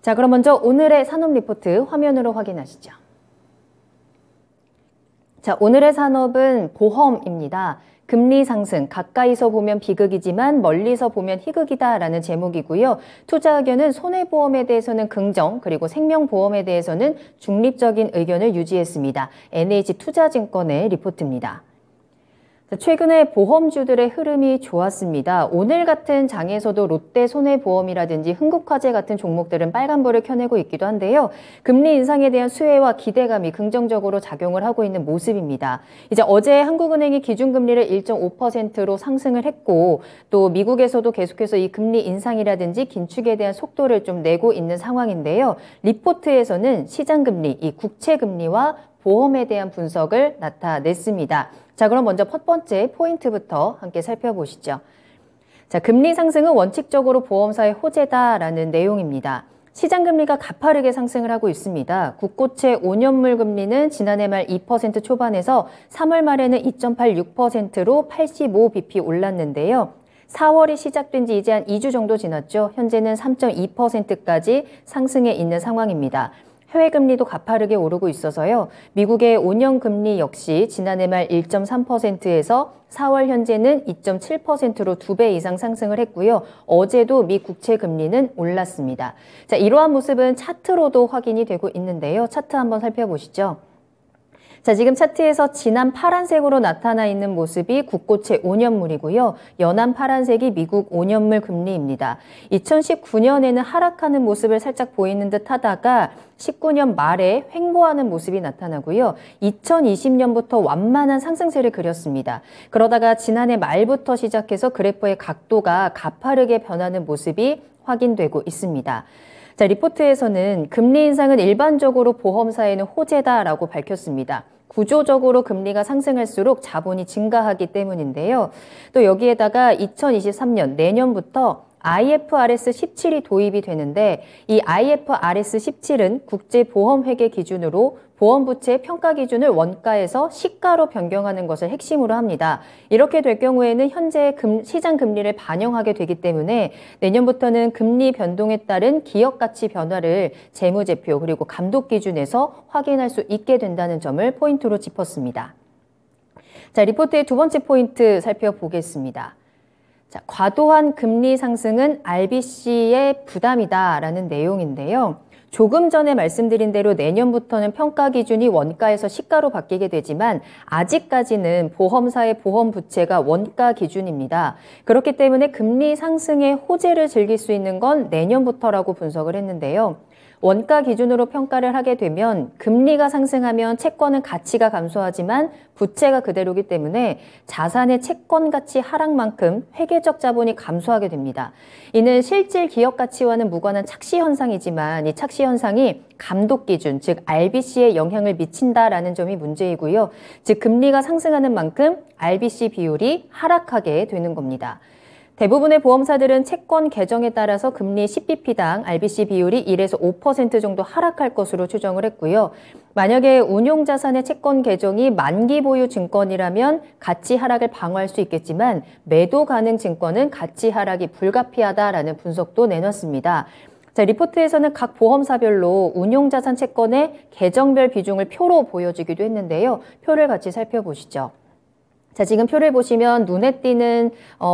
자, 그럼 먼저 오늘의 산업 리포트 화면으로 확인하시죠. 자, 오늘의 산업은 보험입니다. 금리 상승, 가까이서 보면 비극이지만 멀리서 보면 희극이다라는 제목이고요. 투자 의견은 손해보험에 대해서는 긍정, 그리고 생명보험에 대해서는 중립적인 의견을 유지했습니다. NH투자증권의 리포트입니다. 최근에 보험주들의 흐름이 좋았습니다. 오늘 같은 장에서도 롯데 손해보험이라든지 흥국화재 같은 종목들은 빨간불을 켜내고 있기도 한데요. 금리 인상에 대한 수혜와 기대감이 긍정적으로 작용을 하고 있는 모습입니다. 이제 어제 한국은행이 기준금리를 1.5%로 상승을 했고 또 미국에서도 계속해서 이 금리 인상이라든지 긴축에 대한 속도를 좀 내고 있는 상황인데요. 리포트에서는 시장금리, 이 국채금리와 보험에 대한 분석을 나타냈습니다. 자, 그럼 먼저 첫 번째 포인트부터 함께 살펴보시죠. 자, 금리 상승은 원칙적으로 보험사의 호재다라는 내용입니다. 시장금리가 가파르게 상승을 하고 있습니다. 국고채 5년물 금리는 지난해 말 2% 초반에서 3월 말에는 2.86%로 85bp 올랐는데요. 4월이 시작된 지 이제 한 2주 정도 지났죠. 현재는 3.2%까지 상승해 있는 상황입니다. 해외 금리도 가파르게 오르고 있어서요. 미국의 5년 금리 역시 지난해 말 1.3%에서 4월 현재는 2.7%로 2배 이상 상승을 했고요. 어제도 미 국채 금리는 올랐습니다. 자, 이러한 모습은 차트로도 확인이 되고 있는데요. 차트 한번 살펴보시죠. 자, 지금 차트에서 진한 파란색으로 나타나 있는 모습이 국고채 5년물이고요. 연한 파란색이 미국 5년물 금리입니다. 2019년에는 하락하는 모습을 살짝 보이는 듯 하다가 19년 말에 횡보하는 모습이 나타나고요. 2020년부터 완만한 상승세를 그렸습니다. 그러다가 지난해 말부터 시작해서 그래프의 각도가 가파르게 변하는 모습이 확인되고 있습니다. 자, 리포트에서는 금리 인상은 일반적으로 보험사에는 호재다라고 밝혔습니다. 구조적으로 금리가 상승할수록 자본이 증가하기 때문인데요. 또 여기에다가 2023년 내년부터 IFRS 17이 도입이 되는데 이 IFRS 17은 국제보험회계 기준으로 보험부채 평가 기준을 원가에서 시가로 변경하는 것을 핵심으로 합니다. 이렇게 될 경우에는 현재 시장 금리를 반영하게 되기 때문에 내년부터는 금리 변동에 따른 기업 가치 변화를 재무제표 그리고 감독 기준에서 확인할 수 있게 된다는 점을 포인트로 짚었습니다. 자, 리포트의 두 번째 포인트 살펴보겠습니다. 자, 과도한 금리 상승은 RBC의 부담이다라는 내용인데요. 조금 전에 말씀드린 대로 내년부터는 평가 기준이 원가에서 시가로 바뀌게 되지만 아직까지는 보험사의 보험 부채가 원가 기준입니다. 그렇기 때문에 금리 상승의 호재를 즐길 수 있는 건 내년부터라고 분석을 했는데요. 원가 기준으로 평가를 하게 되면 금리가 상승하면 채권은 가치가 감소하지만 부채가 그대로기 때문에 자산의 채권 가치 하락만큼 회계적 자본이 감소하게 됩니다. 이는 실질 기업 가치와는 무관한 착시 현상이지만 이 착시 현상이 감독 기준, 즉 RBC에 영향을 미친다라는 점이 문제이고요. 즉 금리가 상승하는 만큼 RBC 비율이 하락하게 되는 겁니다. 대부분의 보험사들은 채권 개정에 따라서 금리 10bp당 RBC 비율이 1에서 5% 정도 하락할 것으로 추정을 했고요. 만약에 운용자산의 채권 개정이 만기 보유 증권이라면 가치 하락을 방어할 수 있겠지만 매도 가능 증권은 가치 하락이 불가피하다라는 분석도 내놨습니다. 자, 리포트에서는 각 보험사별로 운용자산 채권의 개정별 비중을 표로 보여주기도 했는데요. 표를 같이 살펴보시죠. 자, 지금 표를 보시면 눈에 띄는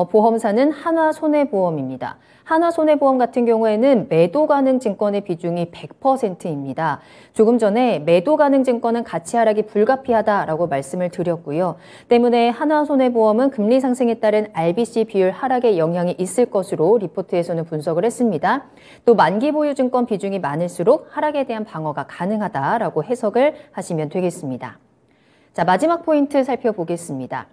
보험사는 한화손해보험입니다. 한화손해보험 같은 경우에는 매도 가능 증권의 비중이 100%입니다. 조금 전에 매도 가능 증권은 가치 하락이 불가피하다라고 말씀을 드렸고요. 때문에 한화손해보험은 금리 상승에 따른 RBC 비율 하락에 영향이 있을 것으로 리포트에서는 분석을 했습니다. 또 만기 보유 증권 비중이 많을수록 하락에 대한 방어가 가능하다라고 해석을 하시면 되겠습니다. 자, 마지막 포인트 살펴보겠습니다.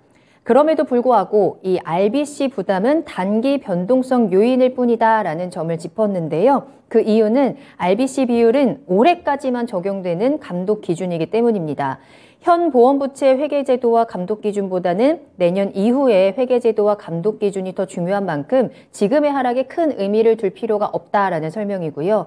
그럼에도 불구하고 이 RBC 부담은 단기 변동성 요인일 뿐이다라는 점을 짚었는데요. 그 이유는 RBC 비율은 올해까지만 적용되는 감독 기준이기 때문입니다. 현 보험부채 회계제도와 감독 기준보다는 내년 이후에 회계제도와 감독 기준이 더 중요한 만큼 지금의 하락에 큰 의미를 둘 필요가 없다라는 설명이고요.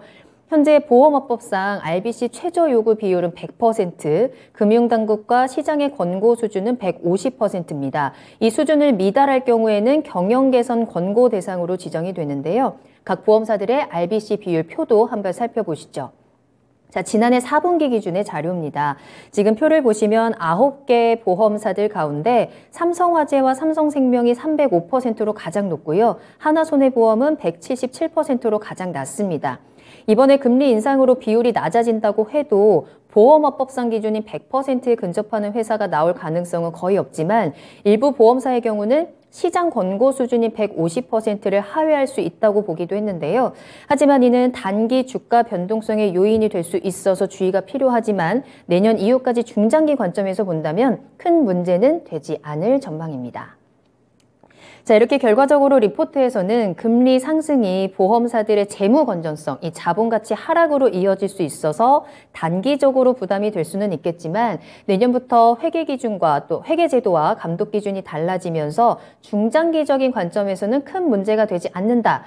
현재 보험업법상 RBC 최저 요구 비율은 100%, 금융당국과 시장의 권고 수준은 150%입니다. 이 수준을 미달할 경우에는 경영 개선 권고 대상으로 지정이 되는데요. 각 보험사들의 RBC 비율 표도 한번 살펴보시죠. 자, 지난해 4분기 기준의 자료입니다. 지금 표를 보시면 9개 보험사들 가운데 삼성화재와 삼성생명이 305%로 가장 높고요. 하나손해보험은 177%로 가장 낮습니다. 이번에 금리 인상으로 비율이 낮아진다고 해도 보험업법상 기준인 100%에 근접하는 회사가 나올 가능성은 거의 없지만 일부 보험사의 경우는 시장 권고 수준인 150%를 하회할 수 있다고 보기도 했는데요. 하지만 이는 단기 주가 변동성의 요인이 될 수 있어서 주의가 필요하지만 내년 이후까지 중장기 관점에서 본다면 큰 문제는 되지 않을 전망입니다. 자, 이렇게 결과적으로 리포트에서는 금리 상승이 보험사들의 재무 건전성, 이 자본 가치 하락으로 이어질 수 있어서 단기적으로 부담이 될 수는 있겠지만 내년부터 회계 기준과 또 회계 제도와 감독 기준이 달라지면서 중장기적인 관점에서는 큰 문제가 되지 않는다.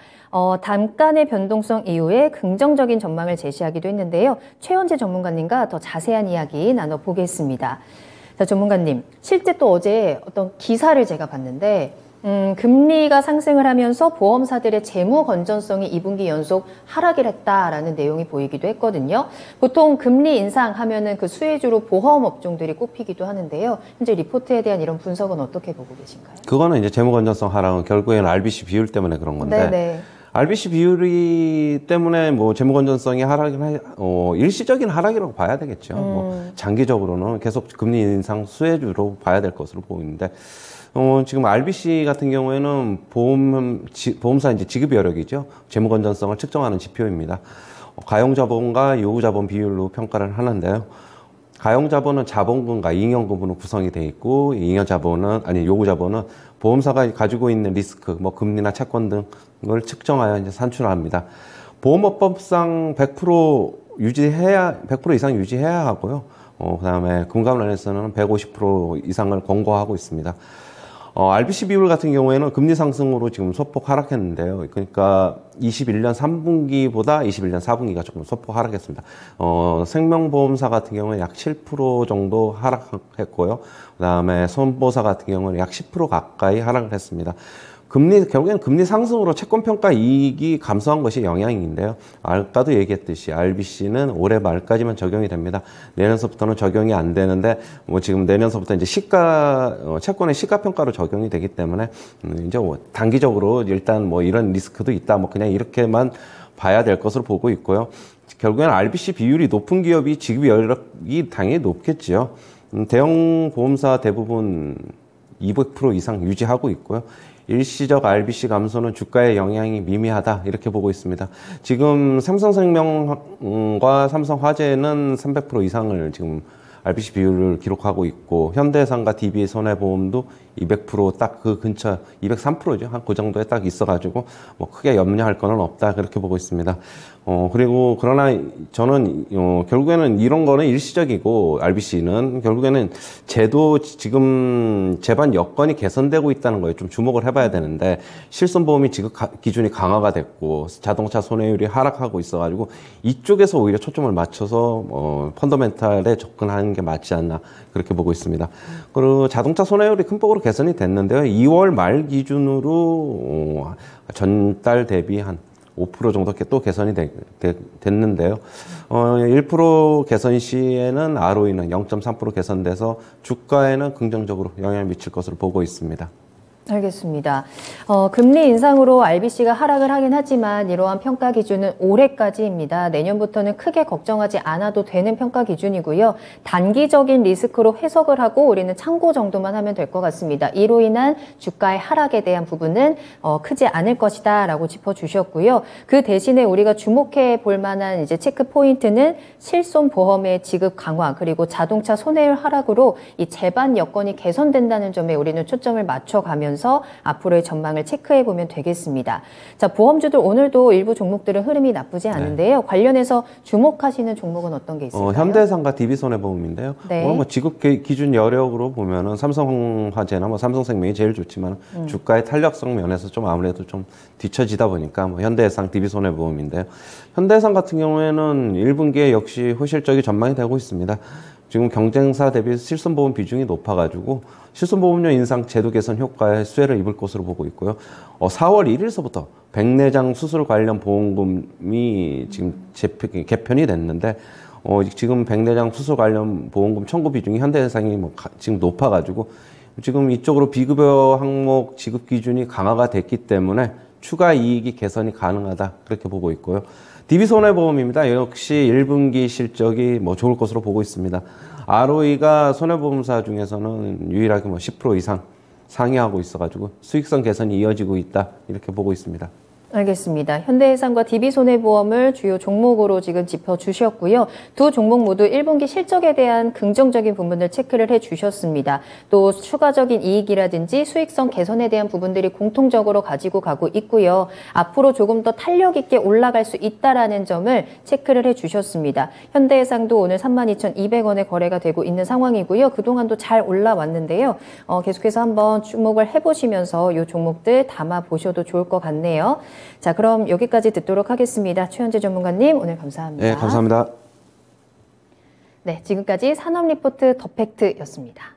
단간의 변동성 이후에 긍정적인 전망을 제시하기도 했는데요. 최원재 전문가님과 더 자세한 이야기 나눠보겠습니다. 자, 전문가님, 실제 또 어제 어떤 기사를 제가 봤는데 금리가 상승을 하면서 보험사들의 재무 건전성이 2분기 연속 하락을 했다라는 내용이 보이기도 했거든요. 보통 금리 인상하면은 그 수혜주로 보험 업종들이 꼽히기도 하는데요. 현재 리포트에 대한 이런 분석은 어떻게 보고 계신가요? 그거는 이제 재무 건전성 하락은 결국에는 RBC 비율 때문에 그런 건데. 네네. RBC 비율이 때문에 뭐 재무 건전성이 하락은 일시적인 하락이라고 봐야 되겠죠. 뭐 장기적으로는 계속 금리 인상 수혜주로 봐야 될 것으로 보이는데. 지금 RBC 같은 경우에는 보험사 이제 지급 여력이죠. 재무 건전성을 측정하는 지표입니다. 가용자본과 요구자본 비율로 평가를 하는데요. 가용자본은 자본금과 잉여금으로 구성이 되어 있고, 요구자본은 보험사가 가지고 있는 리스크, 뭐 금리나 채권 등을 측정하여 이제 산출합니다. 보험업법상 100% 이상 유지해야 하고요. 그다음에 금감원에서는 150% 이상을 권고하고 있습니다. RBC 비율 같은 경우에는 금리 상승으로 지금 소폭 하락했는데요. 그러니까 21년 3분기보다 21년 4분기가 조금 소폭 하락했습니다. 생명보험사 같은 경우는 약 7% 정도 하락했고요. 그다음에 손보사 같은 경우는 약 10% 가까이 하락을 했습니다. 결국에는 금리 상승으로 채권평가 이익이 감소한 것이 영향인데요. 아까도 얘기했듯이 RBC는 올해 말까지만 적용이 됩니다. 내년서부터는 적용이 안 되는데, 뭐 지금 내년서부터 이제 채권의 시가평가로 적용이 되기 때문에, 이제 단기적으로 일단 뭐 이런 리스크도 있다. 뭐 그냥 이렇게만 봐야 될 것으로 보고 있고요. 결국에는 RBC 비율이 높은 기업이 지급 여력이 당연히 높겠지요. 대형 보험사 대부분 200% 이상 유지하고 있고요. 일시적 RBC 감소는 주가에 영향이 미미하다 이렇게 보고 있습니다. 지금 삼성생명과 삼성화재는 300% 이상을 지금 RBC 비율을 기록하고 있고, 현대해상과 DB손해보험도 200% 딱 그 근처, 203%죠. 한 그 정도에 딱 있어가지고, 뭐 크게 염려할 거는 없다. 그렇게 보고 있습니다. 그리고 그러나 저는, 결국에는 이런 거는 일시적이고, RBC는 결국에는 지금 재반 여건이 개선되고 있다는 거에 좀 주목을 해봐야 되는데, 실손보험이 지급 기준이 강화가 됐고, 자동차 손해율이 하락하고 있어가지고, 이쪽에서 오히려 초점을 맞춰서, 펀더멘탈에 접근하는 게 맞지 않나 그렇게 보고 있습니다. 그리고 자동차 손해율이 큰 폭으로 개선이 됐는데요. 2월 말 기준으로 전달 대비 한 5% 정도 또 개선이 됐는데요. 1% 개선 시에는 ROE는 0.3% 개선돼서 주가에는 긍정적으로 영향을 미칠 것으로 보고 있습니다. 알겠습니다. 금리 인상으로 RBC가 하락을 하긴 하지만 이러한 평가 기준은 올해까지입니다. 내년부터는 크게 걱정하지 않아도 되는 평가 기준이고요. 단기적인 리스크로 해석을 하고 우리는 참고 정도만 하면 될 것 같습니다. 이로 인한 주가의 하락에 대한 부분은 크지 않을 것이다 라고 짚어주셨고요. 그 대신에 우리가 주목해 볼 만한 이제 체크 포인트는 실손보험의 지급 강화 그리고 자동차 손해율 하락으로 이 재반 여건이 개선된다는 점에 우리는 초점을 맞춰가면서 앞으로의 전망을 체크해 보면 되겠습니다. 자, 보험주들 오늘도 일부 종목들은 흐름이 나쁘지 않은데요. 네. 관련해서 주목하시는 종목은 어떤 게 있을까요? 현대해상과 DB손해보험인데요. 네. 오늘 뭐 지급 기준 여력으로 보면은 삼성화재나 뭐 삼성생명이 제일 좋지만 주가의 탄력성 면에서 좀 아무래도 좀 뒤처지다 보니까 뭐 현대해상, DB손해보험인데요. 현대해상 같은 경우에는 1분기에 역시 호실적이 전망이 되고 있습니다. 지금 경쟁사 대비 실손보험 비중이 높아가지고 실손보험료 인상 제도 개선 효과에 수혜를 입을 것으로 보고 있고요. 4월 1일서부터 백내장 수술 관련 보험금이 지금 개편이 됐는데 지금 백내장 수술 관련 보험금 청구 비중이 현대해상이 지금 높아가지고 지금 이쪽으로 비급여 항목 지급 기준이 강화가 됐기 때문에 추가 이익이 개선이 가능하다 그렇게 보고 있고요. DB손해보험입니다. 역시 1분기 실적이 좋을 것으로 보고 있습니다. ROE가 손해보험사 중에서는 유일하게 10% 이상 상회하고 있어가지고 수익성 개선이 이어지고 있다 이렇게 보고 있습니다. 알겠습니다. 현대해상과 DB손해보험을 주요 종목으로 지금 짚어주셨고요. 두 종목 모두 1분기 실적에 대한 긍정적인 부분을 체크를 해주셨습니다. 또 추가적인 이익이라든지 수익성 개선에 대한 부분들이 공통적으로 가지고 가고 있고요. 앞으로 조금 더 탄력 있게 올라갈 수 있다라는 점을 체크를 해주셨습니다. 현대해상도 오늘 32,200원에 거래가 되고 있는 상황이고요. 그동안도 잘 올라왔는데요. 계속해서 한번 주목을 해보시면서 이 종목들 담아보셔도 좋을 것 같네요. 자, 그럼 여기까지 듣도록 하겠습니다. 최현재 전문가님, 오늘 감사합니다. 네, 감사합니다. 네, 지금까지 산업리포트 더 팩트였습니다.